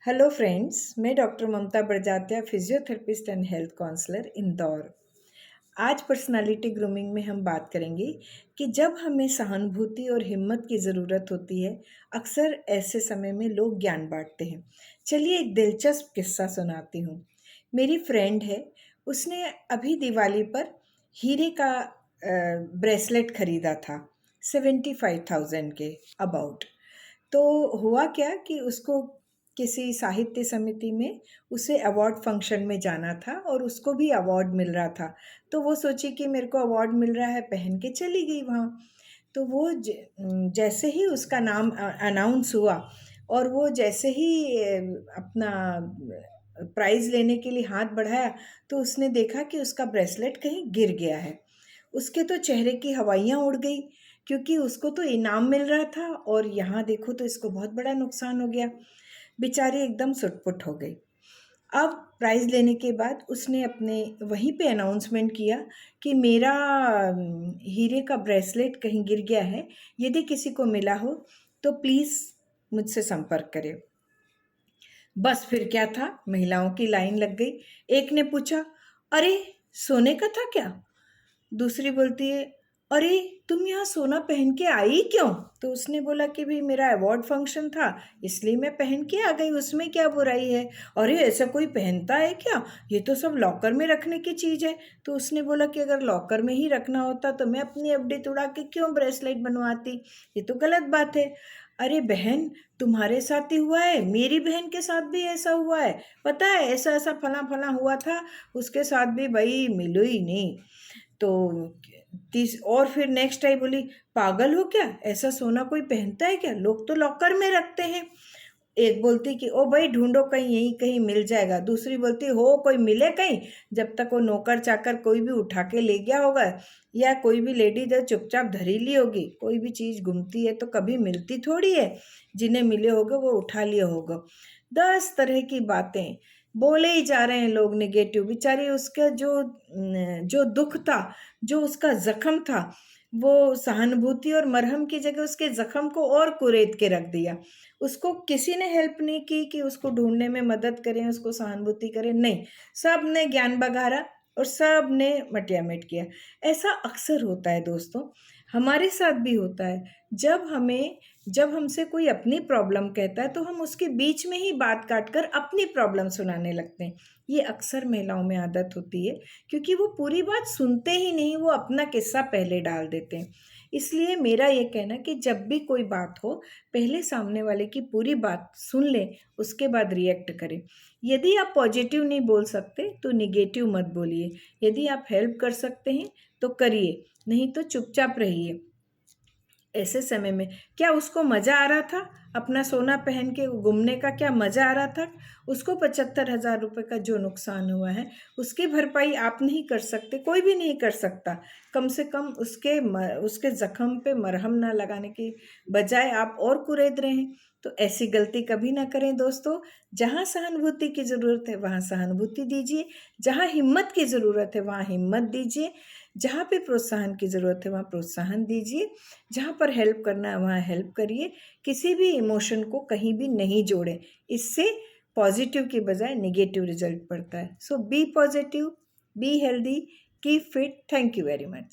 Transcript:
Hello friends, मैं doctor Mamta Badjatya, physiotherapist and health counsellor Indore. आज personality grooming में हम बात करेंगे कि जब हमें सहानुभूति और हिम्मत की ज़रूरत होती है, अक्सर ऐसे समय में लोग ज्ञान बांटते हैं। चलिए एक दिलचस्प किस्सा सुनाती हूँ। मेरी फ्रेंड है, उसने अभी दिवाली पर हीरे का ब्रेसलेट खरीदा था 75,000 के अबाउट। तो हुआ क्या कि उसको किसी साहित्य समिति में उसे अवार्ड फंक्शन में जाना था और उसको भी अवार्ड मिल रहा था। तो वो सोची कि मेरे को अवार्ड मिल रहा है, पहन के चली गई वहाँ। तो वो जैसे ही उसका नाम अनाउंस हुआ और वो जैसे ही अपना प्राइज़ लेने के लिए हाथ बढ़ाया, तो उसने देखा कि उसका ब्रेसलेट कहीं गिर गया है। उसके तो चेहरे की हवाइयाँ उड़ गई, क्योंकि उसको तो इनाम मिल रहा था और यहाँ देखो तो इसको बहुत बड़ा नुकसान हो गया। बेचारी एकदम सुट-पुट हो गई। अब प्राइज़ लेने के बाद उसने अपने वहीं पे अनाउंसमेंट किया कि मेरा हीरे का ब्रेसलेट कहीं गिर गया है, यदि किसी को मिला हो तो प्लीज़ मुझसे संपर्क करें। बस फिर क्या था, महिलाओं की लाइन लग गई। एक ने पूछा, अरे! सोने का था क्या? दूसरी बोलती है, अरे तुम यहाँ सोना पहन के आई क्यों? तो उसने बोला कि भाई मेरा अवार्ड फंक्शन था, इसलिए मैं पहन के आ गई, उसमें क्या बुराई है? अरे ऐसा कोई पहनता है क्या? ये तो सब लॉकर में रखने की चीज़ है। तो उसने बोला कि अगर लॉकर में ही रखना होता तो मैं अपनी एफडी तुड़ा के क्यों ब्रेसलेट बनवाती? ये तो गलत बात है। अरे बहन, तुम्हारे साथ ही हुआ है, मेरी बहन के साथ भी ऐसा हुआ है। पता है ऐसा ऐसा फला फला हुआ था, उसके साथ भी भाई मिलो ही नहीं। तो तीस और फिर नेक्स्ट आई बोली, पागल हो क्या? ऐसा सोना कोई पहनता है क्या? लोग तो लॉकर में रखते हैं। एक बोलती कि ओ भाई ढूंढो, कहीं यहीं कहीं मिल जाएगा। दूसरी बोलती हो कोई मिले कहीं, जब तक वो नौकर चाकर कोई भी उठा के ले गया होगा या कोई भी लेडी जो चुपचाप धरी ली होगी। कोई भी चीज़ घूमती है तो कभी मिलती थोड़ी है, जिन्हें मिले होगा वो उठा लिए होगा। 10 तरह की बातें बोले ही जा रहे हैं लोग नेगेटिव। बेचारी उसका जो दुख था, जो उसका जख्म था, वो सहानुभूति और मरहम की जगह उसके जख्म को और कुरेद के रख दिया। उसको किसी ने हेल्प नहीं की कि उसको ढूंढने में मदद करें, उसको सहानुभूति करें, नहीं। सब ने ज्ञान बघारा और सब ने मटियामेट किया। ऐसा अक्सर होता है दोस्तों, हमारे साथ भी होता है। जब हमसे कोई अपनी प्रॉब्लम कहता है तो हम उसके बीच में ही बात काट कर अपनी प्रॉब्लम सुनाने लगते हैं। ये अक्सर महिलाओं में आदत होती है, क्योंकि वो पूरी बात सुनते ही नहीं, वो अपना किस्सा पहले डाल देते हैं। इसलिए मेरा ये कहना कि जब भी कोई बात हो, पहले सामने वाले की पूरी बात सुन लें, उसके बाद रिएक्ट करें। यदि आप पॉजिटिव नहीं बोल सकते तो निगेटिव मत बोलिए। यदि आप हेल्प कर सकते हैं तो करिए, नहीं तो चुपचाप रहिए। ऐसे समय में क्या उसको मज़ा आ रहा था? अपना सोना पहन के घूमने का क्या मज़ा आ रहा था? उसको 75,000 रुपये का जो नुकसान हुआ है, उसकी भरपाई आप नहीं कर सकते, कोई भी नहीं कर सकता। कम से कम उसके ज़ख्म पे मरहम ना लगाने की बजाय आप और कुरेद रहे हैं। तो ऐसी गलती कभी ना करें दोस्तों। जहाँ सहानुभूति की ज़रूरत है वहाँ सहानुभूति दीजिए, जहाँ हिम्मत की ज़रूरत है वहाँ हिम्मत दीजिए, जहाँ पे प्रोत्साहन की ज़रूरत है वहाँ प्रोत्साहन दीजिए, जहाँ पर हेल्प करना है वहाँ हेल्प करिए। किसी भी इमोशन को कहीं भी नहीं जोड़ें, इससे पॉजिटिव की बजाय नेगेटिव रिजल्ट पड़ता है। So be positive, be healthy, keep fit. Thank you very much.